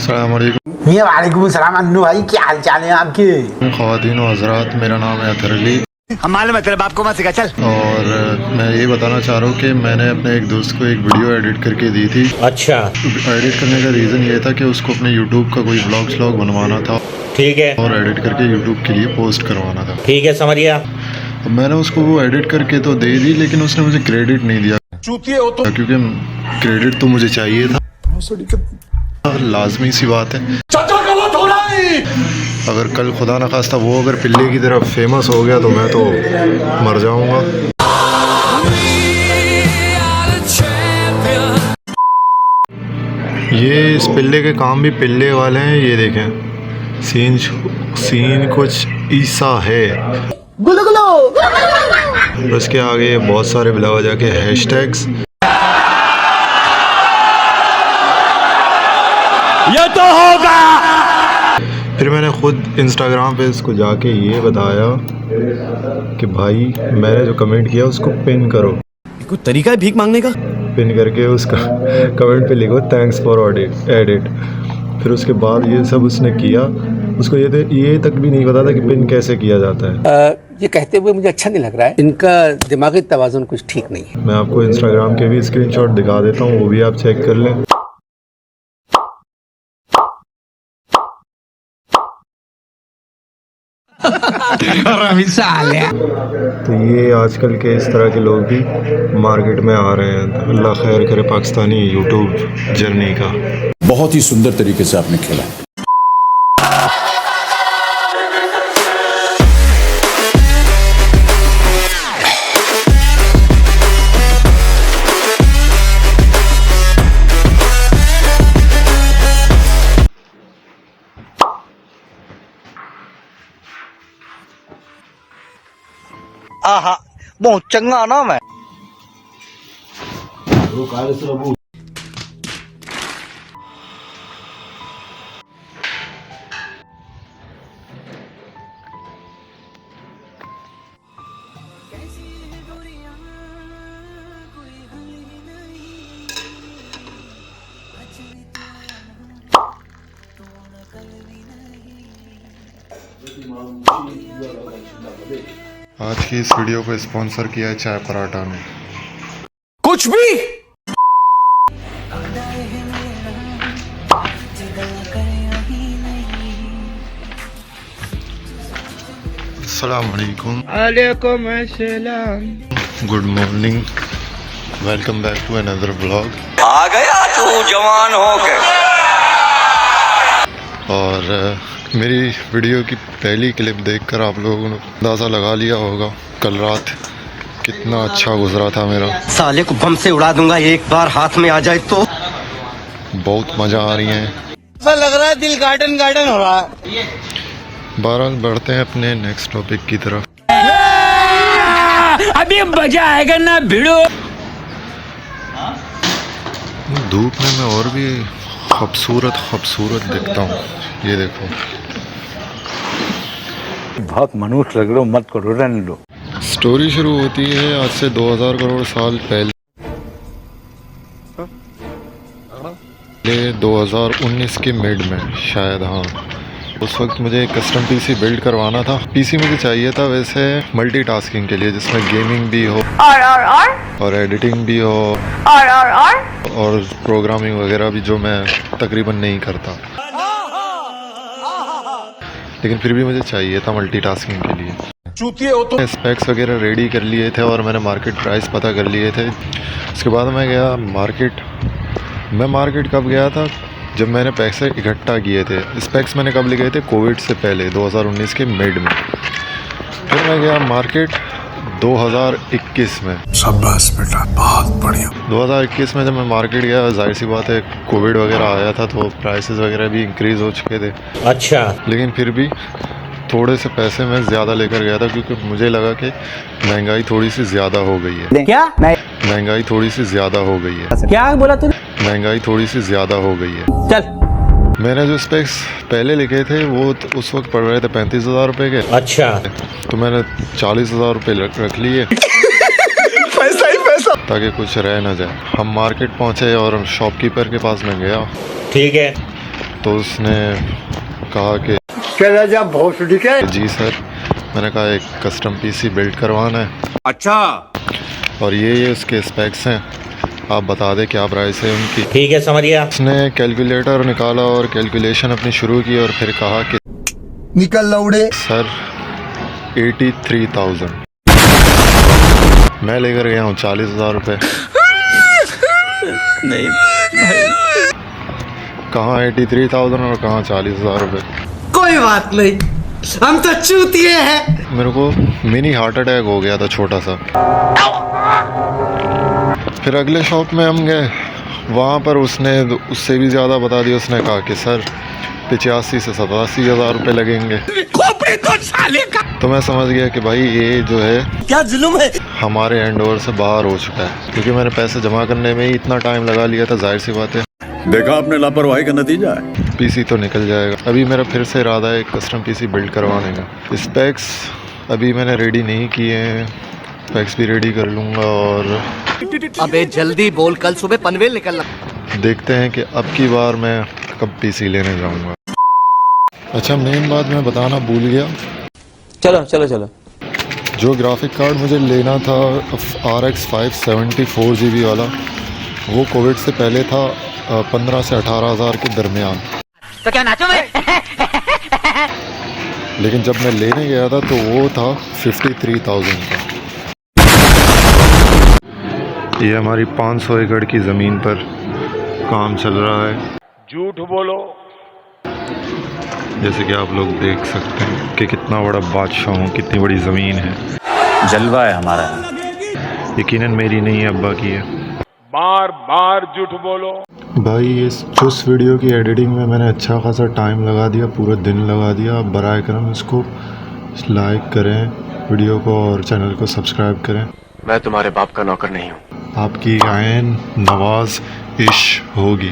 अस्सलाम वालेकुम। वालेकुम सलाम अन्नू भाई, क्या हाल चाल है आपके? ख्वातीन व हज़रात, मेरा नाम है अतहर अली हम मालूम है तेरे बाप को मत सिखा, चल। और मैं ये बताना चाह रहा हूँ कि मैंने अपने एक दोस्त को एक वीडियो एडिट करके दी थी। अच्छा, एडिट करने का रीज़न ये था कि उसको अपने यूट्यूब का कोई व्लॉग बनवाना था ठीक है, और एडिट करके यूट्यूब के लिए पोस्ट करवाना था। ठीक है, समझ गया। अब मैंने उसको वो एडिट करके तो दे दी, लेकिन उसने मुझे क्रेडिट नहीं दिया क्योंकि क्रेडिट तो मुझे चाहिए था। लाजमी सी बात है, अगर कल खुदा न खास्ता वो अगर पिल्ले की तरफ फेमस हो गया तो मैं तो मर जाऊंगा। ये इस पिल्ले के काम भी पिल्ले वाले हैं। ये देखें, सीन कुछ ऐसा है। उसके आगे बहुत सारे बिला वजह के हैशटैग्स। ये तो होगा। फिर मैंने खुद इंस्टाग्राम पे इसको जाके ये बताया कि भाई मैंने जो कमेंट किया उसको पिन करो। कोई तरीका है भीख मांगने का? पिन करके उसका कमेंट पे लिखो थैंक्स फॉर एडिट। फिर उसके बाद ये सब उसने किया। उसको ये तक भी नहीं पता था कि पिन कैसे किया जाता है। ये कहते हुए मुझे अच्छा नहीं लग रहा है, इनका दिमागी तवाज़ुन कुछ ठीक नहीं है। मैं आपको इंस्टाग्राम के भी स्क्रीनशॉट दिखा देता हूँ, वो भी आप चेक कर लें। तो ये आजकल के इस तरह के लोग भी मार्केट में आ रहे हैं। अल्लाह खैर करे पाकिस्तानी यूट्यूब जर्नी का। बहुत ही सुंदर तरीके से आपने खेला। आहा, बहुत चंगा ना मैं। आज की इस वीडियो को स्पॉन्सर किया है चाय पराठा ने। कुछ भी अस्सलाम वालेकुम। वालेकुम अस्सलाम। Good morning, welcome back to another vlog. आ गया तू जवान होके। और मेरी वीडियो की पहली क्लिप देखकर आप लोगों ने अंदाज़ा लगा लिया होगा कल रात कितना अच्छा गुजरा था मेरा। साले को बम से उड़ा दूंगा एक बार हाथ में आ जाए तो। बहुत मज़ा आ रही है। ऐसा लग रहा है दिल गार्डन गार्डन हो रहा है। बहरहाल बढ़ते हैं अपने नेक्स्ट टॉपिक की तरफ। अभी मजा आएगा ना भिड़ो। धूप में मैं और भी खूबसूरत दिखता हूँ। ये देखो, बहुत मनुष्य लग रहे हो, मत करो, रहने दो। स्टोरी शुरू होती है आज से 2000 करोड़ साल पहले 2019 के मिड में शायद। हाँ, उस वक्त मुझे एक कस्टम पीसी बिल्ड करवाना था। पीसी मुझे चाहिए था वैसे मल्टीटास्किंग के लिए, जिसमें गेमिंग भी हो और एडिटिंग भी हो और प्रोग्रामिंग वगैरह भी, जो मैं तकरीबन नहीं करता, लेकिन फिर भी मुझे चाहिए था मल्टीटास्किंग के लिए। स्पेक्स वगैरह रेडी कर लिए थे और मैंने मार्केट प्राइस पता कर लिए थे। उसके बाद मैं गया मार्केट। मैं मार्केट कब गया था? जब मैंने पैसे इकट्ठा किए थे। स्पेक्स मैंने कब लिए थे? कोविड से पहले 2019 के मिड में। फिर मैं गया मार्केट 2021 में। शाबाश बेटा, बहुत बढ़िया। 2021 में जब मैं मार्केट गया, जाहिर सी बात है कोविड वगैरह आया था तो प्राइसेस वगैरह भी इंक्रीज़ हो चुके थे। अच्छा, लेकिन फिर भी थोड़े से पैसे मैं ज़्यादा लेकर गया था क्योंकि मुझे लगा कि महंगाई थोड़ी सी ज़्यादा हो गई है। क्या महंगाई थोड़ी सी ज़्यादा हो गई है। क्या बोला तूने? महंगाई थोड़ी सी ज़्यादा हो गई है। चल। मैंने जो स्पेक्स पहले लिखे थे वो उस वक्त पड़ रहे थे 35,000 रुपये के। अच्छा, तो मैंने 40,000 रुपये रख लिए। पैसा ही पैसा। ताकि कुछ रह ना जाए। हम मार्केट पहुंचे और शॉपकीपर के पास मैं गया। ठीक है। तो उसने कहा कि जी सर, मैंने कहा एक कस्टम पीसी बिल्ड करवाना है। अच्छा, और ये उसके स्पेक्स हैं, आप बता दें क्या प्राइस है उनकी। ठीक है, समझ गया। उसने कैलकुलेटर निकाला और कैलकुलेशन अपनी शुरू की और फिर कहा कि निकल लौड़े। सर 83,000। मैं लेकर गया हूँ 40,000 रुपये। नहीं, कहाँ 83,000 और कहाँ 40,000 रुपये। कोई बात नहीं, हम तो चूतिए हैं। मेरे को मिनी हार्ट अटैक हो गया था छोटा सा। फिर अगले शॉप में हम गए, वहाँ पर उसने उससे भी ज़्यादा बता दिया। उसने कहा कि सर 85 से 87,000 रुपये लगेंगे। तो मैं समझ गया कि भाई ये जो है क्या जुल्म है। हमारे हैंड ओवर से बाहर हो चुका है, क्योंकि मैंने पैसे जमा करने में ही इतना टाइम लगा लिया था। जाहिर सी बात है, देखा आपने लापरवाही का नतीजा है। पीसी तो निकल जाएगा। अभी मेरा फिर से इरादा है एक कस्टम पीसी बिल्ड करवाने का। स्पेक्स अभी मैंने रेडी नहीं किए हैं, स्पेक्स भी रेडी कर लूँगा। और अबे जल्दी बोल, कल सुबह पनवेल निकलना। देखते हैं कि अब की बार मैं कब पीसी लेने जाऊँगा। अच्छा, मेन बात मैं बताना भूल गया। चलो चलो चलो। जो ग्राफिक कार्ड मुझे लेना था RX 570 4GB वाला, वो कोविड से पहले था 15 से 18,000 के दरमियान। तो क्या नाचो मैं? लेकिन जब मैं लेने गया था तो वो था 53,000 का। ये हमारी 500 एकड़ की ज़मीन पर काम चल रहा है। झूठ बोलो। जैसे कि आप लोग देख सकते हैं कि कितना बड़ा बादशाह हूँ, कितनी बड़ी ज़मीन है। जलवा है हमारा। यकीनन मेरी नहीं है, अब्बा की है। बार बार झूठ बोलो। भाई इस वीडियो की एडिटिंग में मैंने अच्छा खासा टाइम लगा दिया, पूरा दिन लगा दिया। आप बराए करम इसको लाइक करें वीडियो को और चैनल को सब्सक्राइब करें। मैं तुम्हारे बाप का नौकर नहीं हूँ। आपकी आयन नवाज इश होगी।